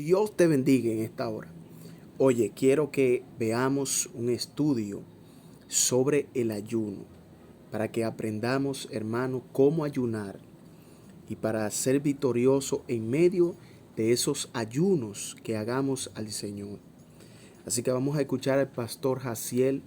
Dios te bendiga en esta hora. Oye, quiero que veamos un estudio sobre el ayuno para que aprendamos, hermano, cómo ayunar y para ser victorioso en medio de esos ayunos que hagamos al Señor. Así que vamos a escuchar al pastor Jaciel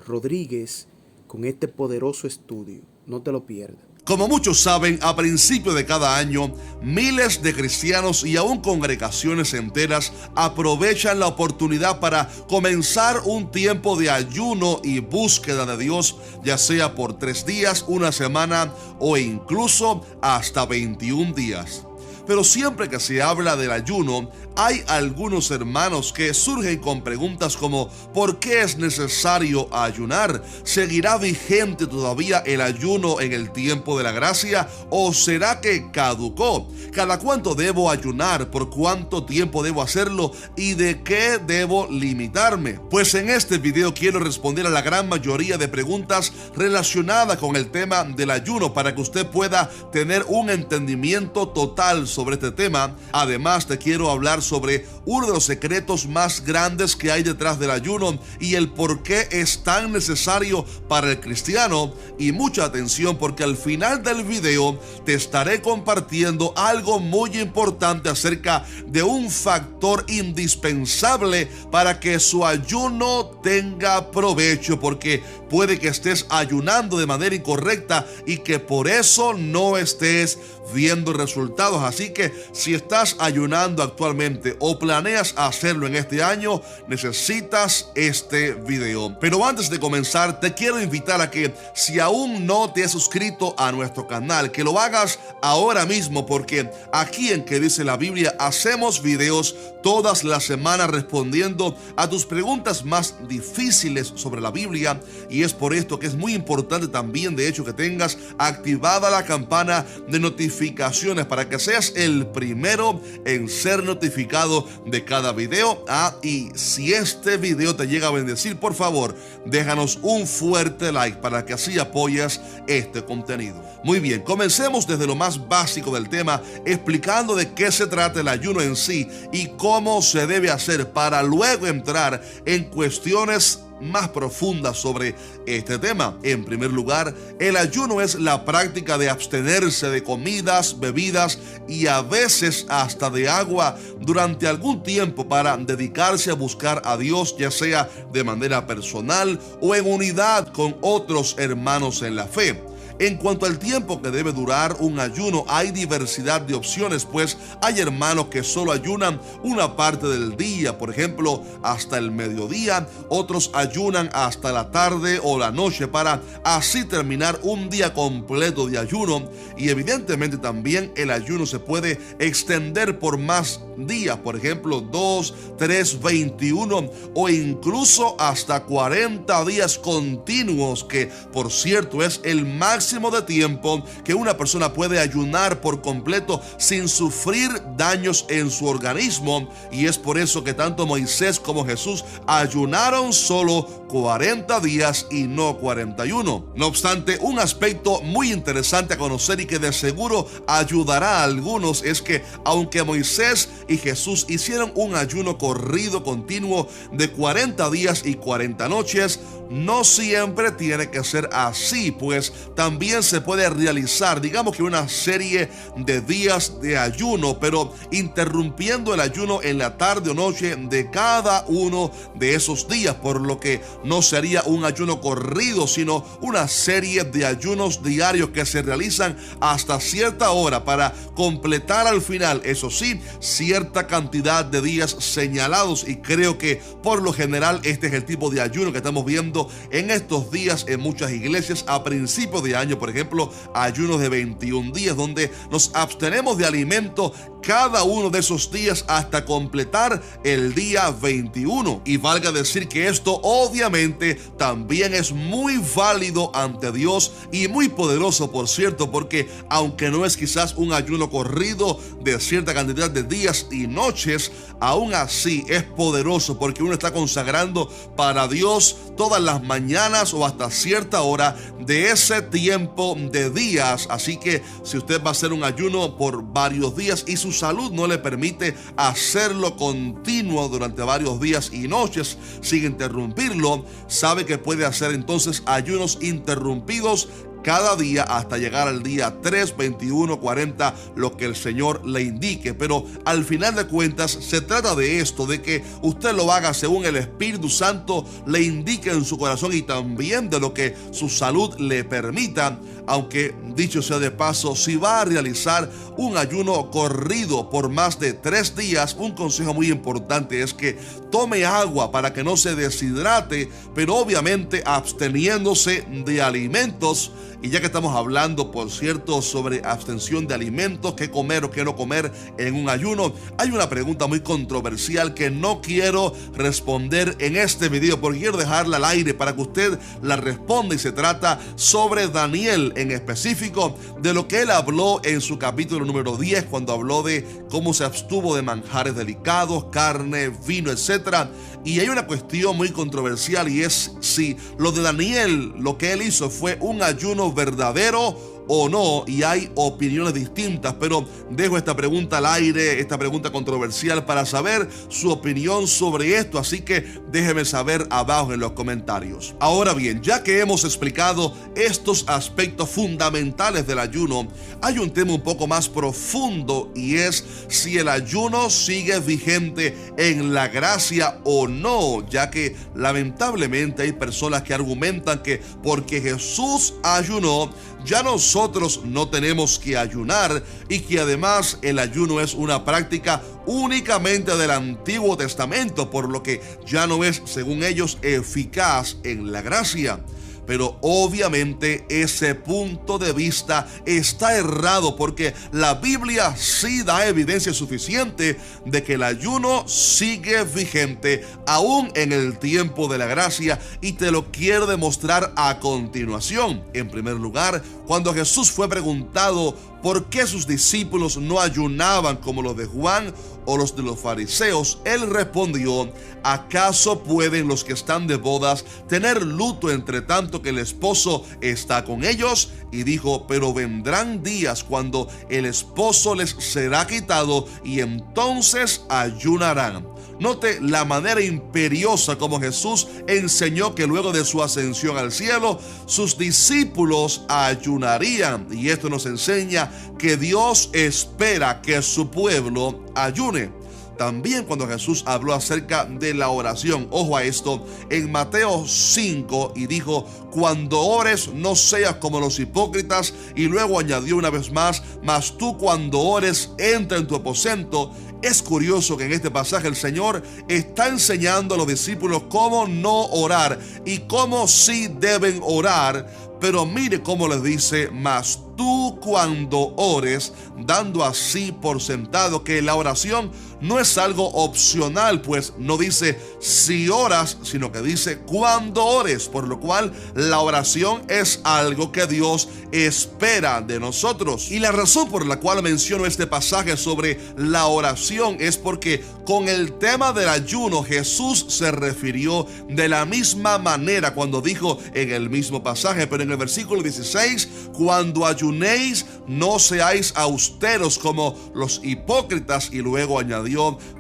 Rodríguez con este poderoso estudio. No te lo pierdas. Como muchos saben, a principio de cada año, miles de cristianos y aún congregaciones enteras aprovechan la oportunidad para comenzar un tiempo de ayuno y búsqueda de Dios, ya sea por 3 días, una semana o incluso hasta 21 días. Pero siempre que se habla del ayuno, hay algunos hermanos que surgen con preguntas como ¿por qué es necesario ayunar? ¿Seguirá vigente todavía el ayuno en el tiempo de la gracia? ¿O será que caducó? ¿Cada cuánto debo ayunar? ¿Por cuánto tiempo debo hacerlo? ¿Y de qué debo limitarme? Pues en este video quiero responder a la gran mayoría de preguntas relacionadas con el tema del ayuno para que usted pueda tener un entendimiento total sobre este tema. Además, te quiero hablar sobre uno de los secretos más grandes que hay detrás del ayuno y el por qué es tan necesario para el cristiano. Y mucha atención, porque al final del video te estaré compartiendo algo muy importante acerca de un factor indispensable para que su ayuno tenga provecho, porque puede que estés ayunando de manera incorrecta y que por eso no estés viendo resultados. Así que si estás ayunando actualmente o planeas hacerlo en este año, necesitas este video. Pero antes de comenzar, te quiero invitar a que si aún no te has suscrito a nuestro canal, que lo hagas ahora mismo, porque aquí en Que Dice la Biblia hacemos videos todas las semanas respondiendo a tus preguntas más difíciles sobre la Biblia, y es por esto que es muy importante también, de hecho, que tengas activada la campana de notificaciones para que seas el primero en ser notificado de cada video. Y si este video te llega a bendecir, por favor, déjanos un fuerte like para que así apoyes este contenido. Muy bien, comencemos desde lo más básico del tema, explicando de qué se trata el ayuno en sí y cómo se debe hacer, para luego entrar en cuestiones más profundas sobre este tema. En primer lugar, el ayuno es la práctica de abstenerse de comidas, bebidas y a veces hasta de agua durante algún tiempo para dedicarse a buscar a Dios, ya sea de manera personal o en unidad con otros hermanos en la fe. En cuanto al tiempo que debe durar un ayuno, hay diversidad de opciones, pues hay hermanos que solo ayunan una parte del día, por ejemplo, hasta el mediodía. Otros ayunan hasta la tarde o la noche para así terminar un día completo de ayuno. Y evidentemente también el ayuno se puede extender por más días, por ejemplo 2, 3, 21 o incluso hasta 40 días continuos, que por cierto es el máximo de tiempo que una persona puede ayunar por completo sin sufrir daños en su organismo. Y es por eso que tanto Moisés como Jesús ayunaron solo 40 días y no 41. No obstante, un aspecto muy interesante a conocer y que de seguro ayudará a algunos es que aunque Moisés y Jesús hicieron un ayuno corrido continuo de 40 días y 40 noches, no siempre tiene que ser así, pues también se puede realizar, digamos que una serie de días de ayuno, pero interrumpiendo el ayuno en la tarde o noche de cada uno de esos días, por lo que no sería un ayuno corrido, sino una serie de ayunos diarios que se realizan hasta cierta hora para completar al final, eso sí, cierta cantidad de días señalados. Y creo que por lo general este es el tipo de ayuno que estamos viendo en estos días en muchas iglesias a principios de año. Por ejemplo, ayunos de 21 días donde nos abstenemos de alimento cada uno de esos días hasta completar el día 21. Y valga decir que esto obviamente también es muy válido ante Dios y muy poderoso, por cierto, porque aunque no es quizás un ayuno corrido de cierta cantidad de días y noches, aún así es poderoso, porque uno está consagrando para Dios todas las mañanas o hasta cierta hora de ese tiempo tiempo de días, así que si usted va a hacer un ayuno por varios días y su salud no le permite hacerlo continuo durante varios días y noches sin interrumpirlo, sabe que puede hacer entonces ayunos interrumpidos cada día hasta llegar al día 3, 21, 40, lo que el Señor le indique. Pero al final de cuentas se trata de esto, de que usted lo haga según el Espíritu Santo le indique en su corazón y también de lo que su salud le permita. Aunque dicho sea de paso, si va a realizar un ayuno corrido por más de 3 días, un consejo muy importante es que tome agua para que no se deshidrate, pero obviamente absteniéndose de alimentos. Y ya que estamos hablando, por cierto, sobre abstención de alimentos, qué comer o qué no comer en un ayuno, hay una pregunta muy controversial que no quiero responder en este video, porque quiero dejarla al aire para que usted la responda, y se trata sobre Daniel, en específico de lo que él habló en su capítulo número 10, cuando habló de cómo se abstuvo de manjares delicados, carne, vino, etc. Y hay una cuestión muy controversial, y es si lo de Daniel, lo que él hizo fue un ayuno verdadero o no, y hay opiniones distintas, pero dejo esta pregunta al aire, esta pregunta controversial, para saber su opinión sobre esto, así que déjeme saber abajo en los comentarios. Ahora bien, ya que hemos explicado estos aspectos fundamentales del ayuno, hay un tema un poco más profundo, y es si el ayuno sigue vigente en la gracia o no, ya que lamentablemente hay personas que argumentan que porque Jesús ayunó, ya nosotros no tenemos que ayunar, y que además el ayuno es una práctica únicamente del Antiguo Testamento, por lo que ya no es, según ellos, eficaz en la gracia. Pero obviamente ese punto de vista está errado, porque la Biblia sí da evidencia suficiente de que el ayuno sigue vigente aún en el tiempo de la gracia, y te lo quiero demostrar a continuación. En primer lugar, cuando Jesús fue preguntado por qué sus discípulos no ayunaban como los de Juan o los de los fariseos, él respondió: ¿acaso pueden los que están de bodas tener luto entre tanto que el esposo está con ellos? Y dijo: pero vendrán días cuando el esposo les será quitado, y entonces ayunarán. Note la manera imperiosa como Jesús enseñó que luego de su ascensión al cielo, sus discípulos ayunarían. Y esto nos enseña que Dios espera que su pueblo ayune. También cuando Jesús habló acerca de la oración, ojo a esto, en Mateo 5, y dijo: cuando ores no seas como los hipócritas, y luego añadió una vez más: mas tú cuando ores entra en tu aposento. Es curioso que en este pasaje el Señor está enseñando a los discípulos cómo no orar y cómo sí deben orar, pero mire cómo les dice: mas tú cuando ores, dando así por sentado que la oración no es algo opcional, pues no dice si oras, sino que dice cuando ores, por lo cual la oración es algo que Dios espera de nosotros. Y la razón por la cual menciono este pasaje sobre la oración es porque con el tema del ayuno Jesús se refirió de la misma manera cuando dijo en el mismo pasaje, pero en el versículo 16: cuando ayunéis no seáis austeros como los hipócritas, y luego añadió: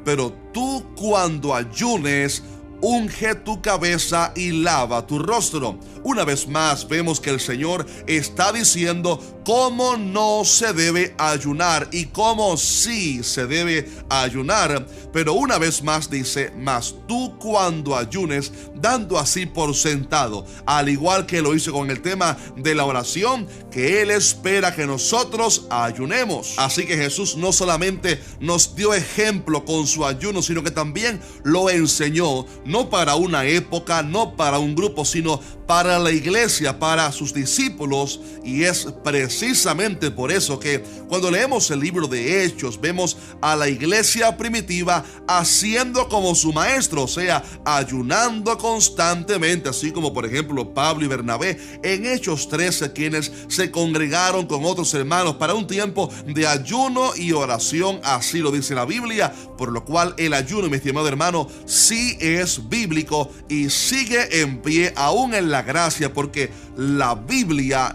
pero tú cuando ayunes, unge tu cabeza y lava tu rostro. Una vez más vemos que el Señor está diciendo cómo no se debe ayunar y cómo sí se debe ayunar, pero una vez más dice: mas tú cuando ayunes, dando así por sentado, al igual que lo hizo con el tema de la oración, que Él espera que nosotros ayunemos. Así que Jesús no solamente nos dio ejemplo con su ayuno, sino que también lo enseñó, no para una época, no para un grupo, sino para la iglesia, para sus discípulos. Y es precisamente por eso que cuando leemos el libro de Hechos, vemos a la iglesia primitiva haciendo como su maestro, o sea, ayunando constantemente, así como por ejemplo Pablo y Bernabé en Hechos 13, quienes se congregaron con otros hermanos para un tiempo de ayuno y oración, así lo dice la Biblia, por lo cual el ayuno, mi estimado hermano, sí es bíblico y sigue en pie aún en la gracia gracia, porque la Biblia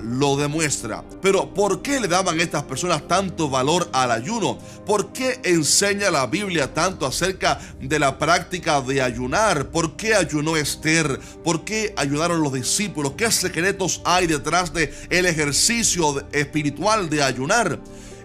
lo demuestra. Pero ¿por qué le daban a estas personas tanto valor al ayuno? ¿Por qué enseña la Biblia tanto acerca de la práctica de ayunar? ¿Por qué ayunó Esther? ¿Por qué ayunaron los discípulos? ¿Qué secretos hay detrás del ejercicio espiritual de ayunar?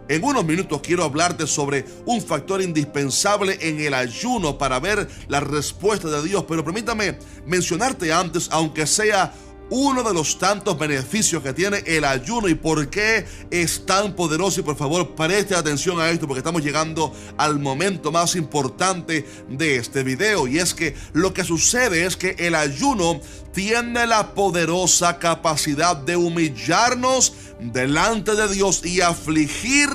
En unos minutos quiero hablarte sobre un factor indispensable en el ayuno para ver la respuesta de Dios, pero permítame mencionarte antes, aunque sea uno de los tantos beneficios que tiene el ayuno y por qué es tan poderoso. Y por favor, preste atención a esto, porque estamos llegando al momento más importante de este video, y es que lo que sucede es que el ayuno tiene la poderosa capacidad de humillarnos delante de Dios y afligir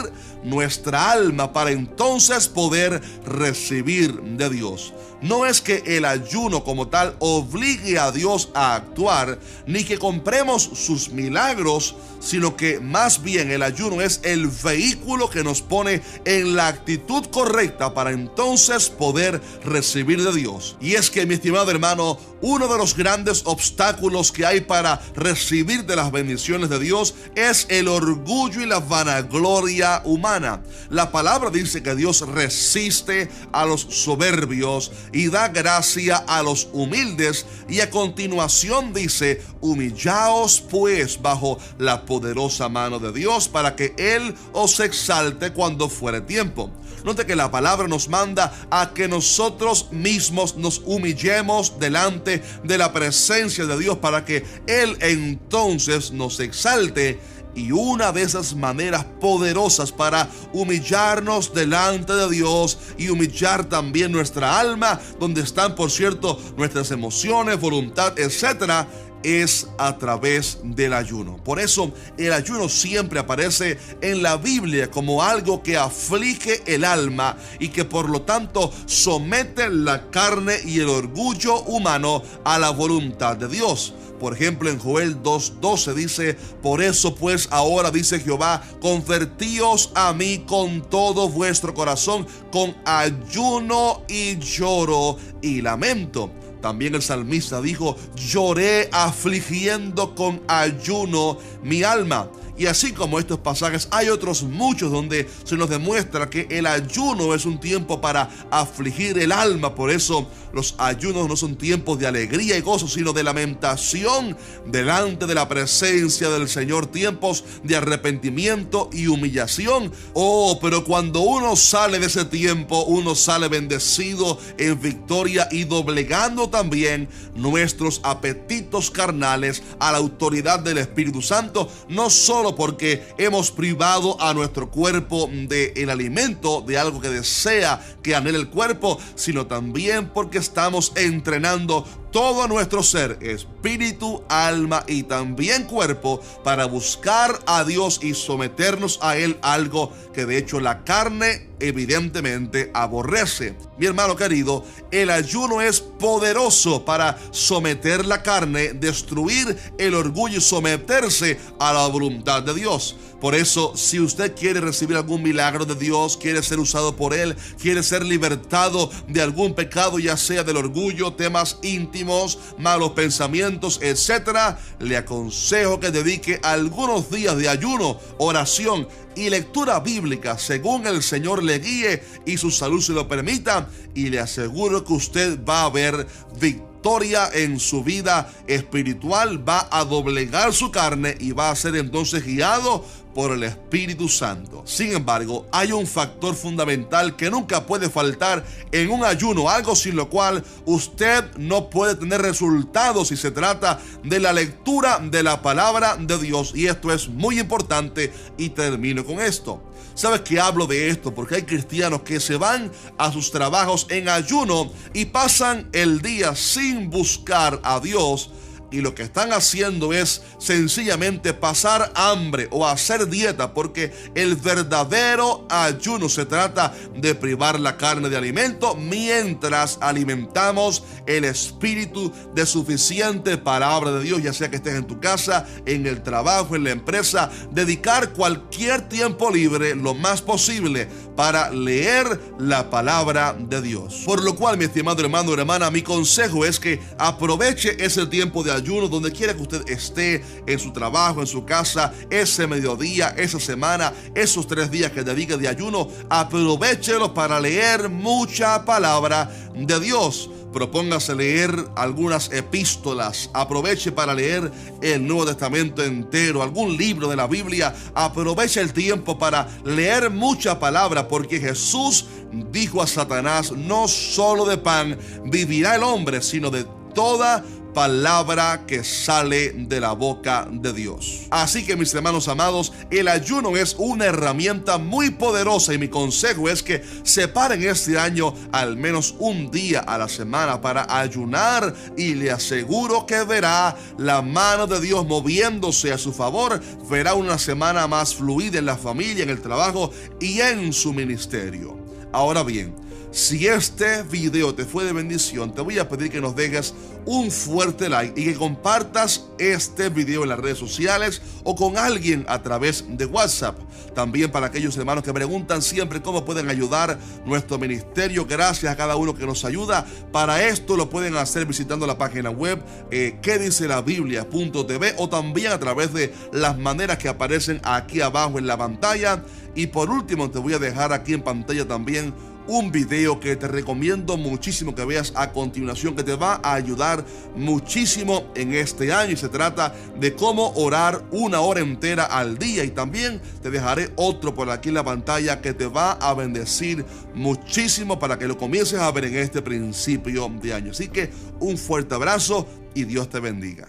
nuestra alma para entonces poder recibir de Dios. No es que el ayuno como tal obligue a Dios a actuar, ni que compremos sus milagros, sino que más bien el ayuno es el vehículo que nos pone en la actitud correcta para entonces poder recibir de Dios. Y es que, mi estimado hermano, uno de los grandes obstáculos que hay para recibir de las bendiciones de Dios es el orgullo y la vanagloria humana. La palabra dice que Dios resiste a los soberbios y da gracia a los humildes, y a continuación dice: humillaos pues bajo la poderosa mano de Dios, para que Él os exalte cuando fuere tiempo. Note que la palabra nos manda a que nosotros mismos nos humillemos delante de la presencia de Dios para que Él entonces nos exalte. Y una de esas maneras poderosas para humillarnos delante de Dios y humillar también nuestra alma, donde están, por cierto, nuestras emociones, voluntad, etcétera, es a través del ayuno. Por eso el ayuno siempre aparece en la Biblia como algo que aflige el alma y que por lo tanto somete la carne y el orgullo humano a la voluntad de Dios. Por ejemplo, en Joel 2:12 dice: por eso pues ahora, dice Jehová, convertíos a mí con todo vuestro corazón, con ayuno y lloro y lamento. También el salmista dijo: lloré afligiendo con ayuno mi alma. Y así como estos pasajes, hay otros muchos donde se nos demuestra que el ayuno es un tiempo para afligir el alma. Por eso los ayunos no son tiempos de alegría y gozo, sino de lamentación delante de la presencia del Señor, tiempos de arrepentimiento y humillación. Oh, pero cuando uno sale de ese tiempo, uno sale bendecido, en victoria y doblegando también nuestros apetitos carnales a la autoridad del Espíritu Santo, no solo porque hemos privado a nuestro cuerpo del alimento, de algo que desea, que anhela el cuerpo, sino también porque estamos entrenando todo nuestro ser, espíritu, alma y también cuerpo, para buscar a Dios y someternos a Él, algo que de hecho la carne evidentemente aborrece. Mi hermano querido, el ayuno es poderoso para someter la carne, destruir el orgullo y someterse a la voluntad de Dios. Por eso, si usted quiere recibir algún milagro de Dios, quiere ser usado por Él, quiere ser libertado de algún pecado, ya sea del orgullo, temas íntimos, malos pensamientos, etcétera, le aconsejo que dedique algunos días de ayuno, oración y lectura bíblica según el Señor le guíe y su salud se lo permita, y le aseguro que usted va a ver victoria en su vida espiritual, va a doblegar su carne y va a ser entonces guiado por el Espíritu Santo. Sin embargo, hay un factor fundamental que nunca puede faltar en un ayuno, algo sin lo cual usted no puede tener resultados si se trata de la lectura de la palabra de Dios, y esto es muy importante y termino con esto. ¿Sabes que hablo de esto? Porque hay cristianos que se van a sus trabajos en ayuno y pasan el día sin buscar a Dios, y lo que están haciendo es sencillamente pasar hambre o hacer dieta, porque el verdadero ayuno se trata de privar la carne de alimento mientras alimentamos el espíritu de suficiente palabra de Dios, ya sea que estés en tu casa, en el trabajo, en la empresa. Dedicar cualquier tiempo libre lo más posible para leer la palabra de Dios. Por lo cual, mi estimado hermano o hermana, mi consejo es que aproveche ese tiempo de ayuno donde quiera que usted esté, en su trabajo, en su casa, ese mediodía, esa semana, esos 3 días que dedique de ayuno, aprovéchelo para leer mucha palabra de Dios. Propóngase leer algunas epístolas, aproveche para leer el Nuevo Testamento entero, algún libro de la Biblia, aproveche el tiempo para leer mucha palabra, porque Jesús dijo a Satanás: no solo de pan vivirá el hombre, sino de toda palabra que sale de la boca de Dios. Así que, mis hermanos amados, el ayuno es una herramienta muy poderosa y mi consejo es que separen este año al menos un día a la semana para ayunar, y le aseguro que verá la mano de Dios moviéndose a su favor. Verá una semana más fluida en la familia, en el trabajo y en su ministerio. Ahora bien, si este video te fue de bendición, te voy a pedir que nos dejes un fuerte like y que compartas este video en las redes sociales o con alguien a través de WhatsApp. También para aquellos hermanos que preguntan siempre cómo pueden ayudar nuestro ministerio, gracias a cada uno que nos ayuda. Para esto lo pueden hacer visitando la página web quedicelabiblia.tv o también a través de las maneras que aparecen aquí abajo en la pantalla. Y por último, te voy a dejar aquí en pantalla también un video que te recomiendo muchísimo que veas a continuación, que te va a ayudar muchísimo en este año, y se trata de cómo orar 1 hora entera al día. Y también te dejaré otro por aquí en la pantalla que te va a bendecir muchísimo para que lo comiences a ver en este principio de año. Así que un fuerte abrazo y Dios te bendiga.